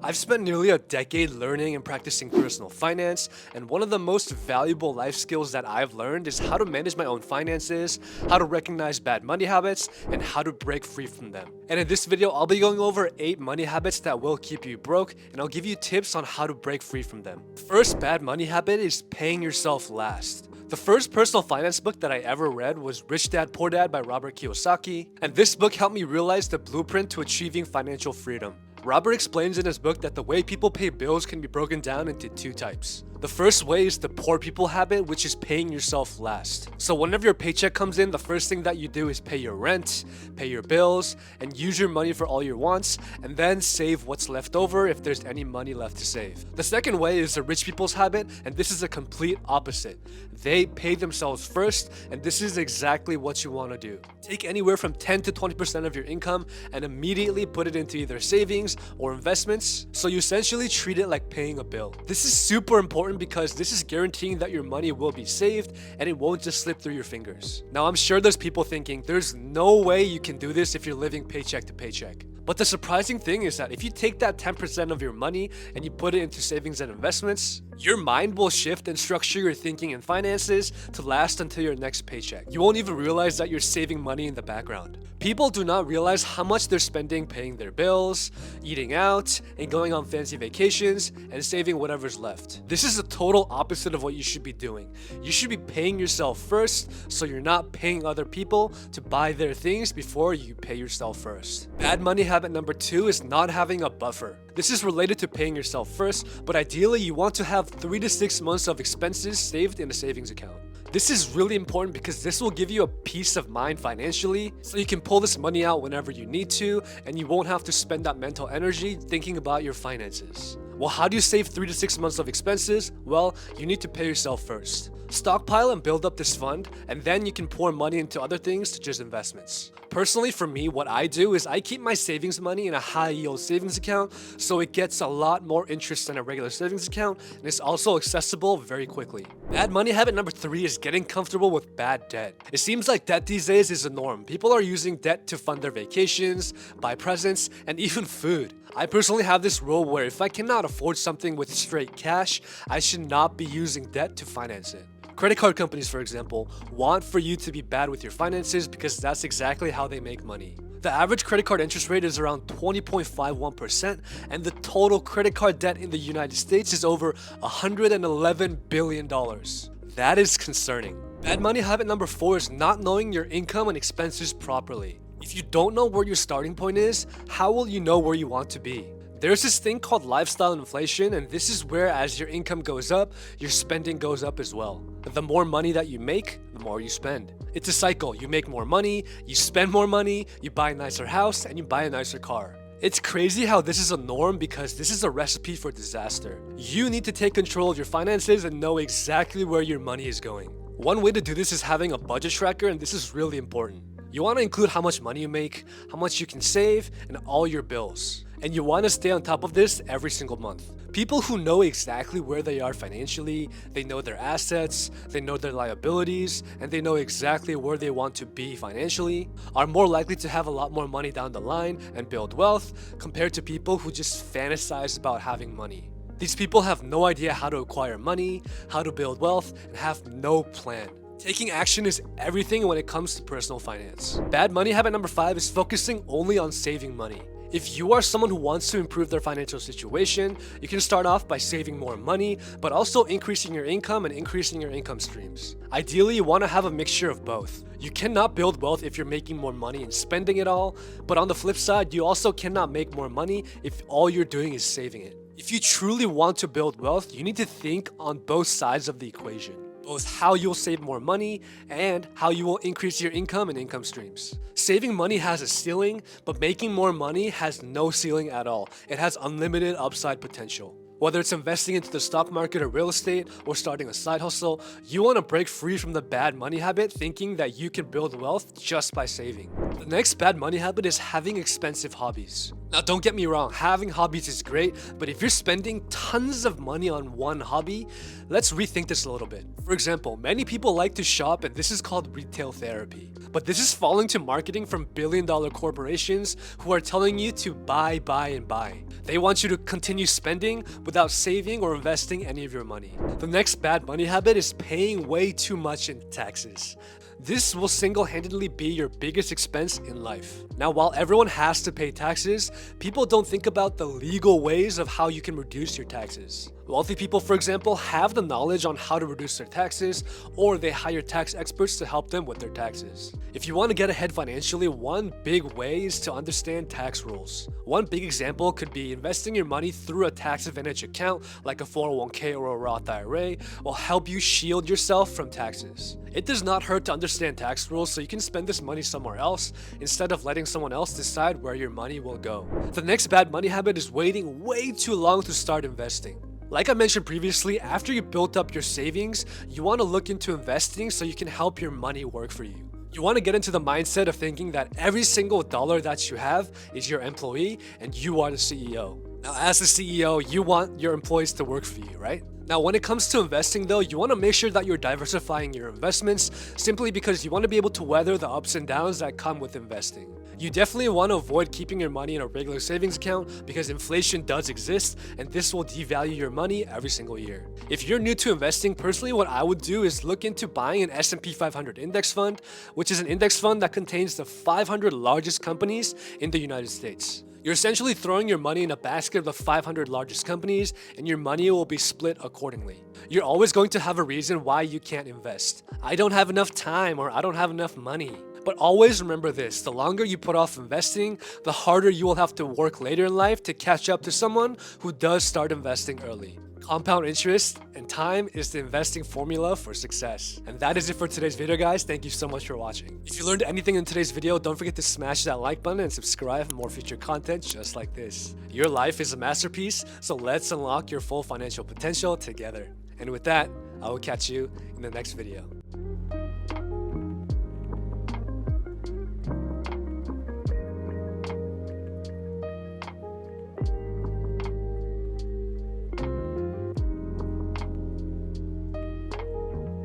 I've spent nearly a decade learning and practicing personal finance, and one of the most valuable life skills that I've learned is how to manage my own finances, how to recognize bad money habits, and how to break free from them. And in this video, I'll be going over 8 money habits that will keep you broke, and I'll give you tips on how to break free from them. First bad money habit is paying yourself last. The first personal finance book that I ever read was Rich Dad Poor Dad by Robert Kiyosaki, and this book helped me realize the blueprint to achieving financial freedom. Robert explains in his book that the way people pay bills can be broken down into 2 types. The first way is the poor people habit, which is paying yourself last. So whenever your paycheck comes in, the first thing that you do is pay your rent, pay your bills, and use your money for all your wants, and then save what's left over if there's any money left to save. The second way is the rich people's habit, and this is a complete opposite. They pay themselves first, and this is exactly what you want to do. Take anywhere from 10 to 20% of your income and immediately put it into either savings or investments, so you essentially treat it like paying a bill. This is super important because this is guaranteeing that your money will be saved and it won't just slip through your fingers. Now, I'm sure there's people thinking there's no way you can do this if you're living paycheck to paycheck. But the surprising thing is that if you take that 10% of your money and you put it into savings and investments, your mind will shift and structure your thinking and finances to last until your next paycheck. You won't even realize that you're saving money in the background. People do not realize how much they're spending paying their bills, eating out, and going on fancy vacations, and saving whatever's left. This is the total opposite of what you should be doing. You should be paying yourself first, so you're not paying other people to buy their things before you pay yourself first. Bad money habit number 2 is not having a buffer. This is related to paying yourself first, but ideally you want to have 3 to 6 months of expenses saved in a savings account. This is really important because this will give you a peace of mind financially, so you can pull this money out whenever you need to, and you won't have to spend that mental energy thinking about your finances. Well, how do you save 3 to 6 months of expenses? Well, you need to pay yourself first. Stockpile and build up this fund, and then you can pour money into other things such as investments. Personally, for me, what I do is I keep my savings money in a high yield savings account, so it gets a lot more interest than a regular savings account, and it's also accessible very quickly. Bad money habit number 3 is getting comfortable with bad debt. It seems like debt these days is a norm. People are using debt to fund their vacations, buy presents, and even food. I personally have this rule where if I cannot afford something with straight cash, I should not be using debt to finance it. Credit card companies, for example, want for you to be bad with your finances because that's exactly how they make money. The average credit card interest rate is around 20.51%, and the total credit card debt in the United States is over $111 billion. That is concerning. Bad money habit number 4 is not knowing your income and expenses properly. If you don't know where your starting point is, how will you know where you want to be? There's this thing called lifestyle inflation, and this is where as your income goes up, your spending goes up as well. The more money that you make, the more you spend. It's a cycle. You make more money, you spend more money, you buy a nicer house, and you buy a nicer car. It's crazy how this is a norm because this is a recipe for disaster. You need to take control of your finances and know exactly where your money is going. One way to do this is having a budget tracker, and this is really important. You want to include how much money you make, how much you can save, and all your bills. And you want to stay on top of this every single month. People who know exactly where they are financially, they know their assets, they know their liabilities, and they know exactly where they want to be financially, are more likely to have a lot more money down the line and build wealth compared to people who just fantasize about having money. These people have no idea how to acquire money, how to build wealth, and have no plan. Taking action is everything when it comes to personal finance. Bad money habit number 5 is focusing only on saving money. If you are someone who wants to improve their financial situation, you can start off by saving more money, but also increasing your income and increasing your income streams. Ideally, you want to have a mixture of both. You cannot build wealth if you're making more money and spending it all, but on the flip side, you also cannot make more money if all you're doing is saving it. If you truly want to build wealth, you need to think on both sides of the equation. Both how you'll save more money and how you will increase your income and income streams. Saving money has a ceiling, but making more money has no ceiling at all. It has unlimited upside potential. Whether it's investing into the stock market or real estate or starting a side hustle, you want to break free from the bad money habit thinking that you can build wealth just by saving. The next bad money habit is having expensive hobbies. Now, don't get me wrong, having hobbies is great, but if you're spending tons of money on one hobby, let's rethink this a little bit. For example, many people like to shop, and this is called retail therapy. But this is falling to marketing from billion-dollar corporations who are telling you to buy, and buy. They want you to continue spending without saving or investing any of your money. The next bad money habit is paying way too much in taxes. This will single-handedly be your biggest expense in life. Now, while everyone has to pay taxes, people don't think about the legal ways of how you can reduce your taxes. Wealthy people, for example, have the knowledge on how to reduce their taxes, or they hire tax experts to help them with their taxes. If you want to get ahead financially, one big way is to understand tax rules. One big example could be investing your money through a tax advantage account like a 401k or a Roth IRA will help you shield yourself from taxes. It does not hurt to understand tax rules so you can spend this money somewhere else instead of letting someone else decide where your money will go. The next bad money habit is waiting way too long to start investing. Like I mentioned previously, after you built up your savings, you want to look into investing so you can help your money work for you. You want to get into the mindset of thinking that every single dollar that you have is your employee and you are the CEO. Now, as the CEO, you want your employees to work for you, right? Now, when it comes to investing though, you want to make sure that you're diversifying your investments simply because you want to be able to weather the ups and downs that come with investing. You definitely want to avoid keeping your money in a regular savings account because inflation does exist and this will devalue your money every single year. If you're new to investing, personally what I would do is look into buying an S&P 500 index fund, which is an index fund that contains the 500 largest companies in the United States. You're essentially throwing your money in a basket of the 500 largest companies and your money will be split accordingly. You're always going to have a reason why you can't invest. I don't have enough time or I don't have enough money. But always remember this, the longer you put off investing, the harder you will have to work later in life to catch up to someone who does start investing early. Compound interest and time is the investing formula for success. And that is it for today's video, guys. Thank you so much for watching. If you learned anything in today's video, don't forget to smash that like button and subscribe for more future content just like this. Your life is a masterpiece, so let's unlock your full financial potential together. And with that, I will catch you in the next video.